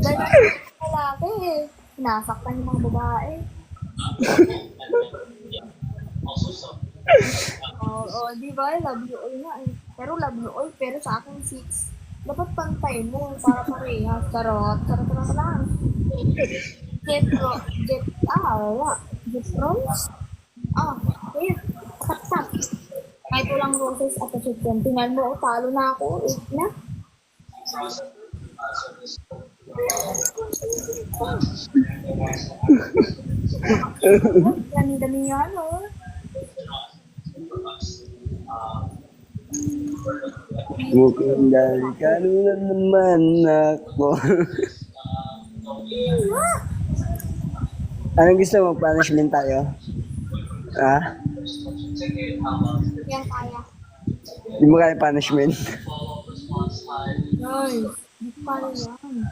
Ganyan sa lalaki eh. Sinasaktan yung mga babae. Di ba? Love you all nga eh. Pero love you all, pero sa akin 6. Dapat pantay mo para parehas. Charot. Charot lang. Wala. Jet Rose? Ayun. Saksak. Kahit walang roses at chicken. Tingnan mo, talo na ako. 8 na. Dami-dami nga, no? Mukhang dahil ka na naman ako. Anong gusto mo? Punishment tayo? Ha? Yan kaya. Di mo kaya punishment? Ay, di pa yan.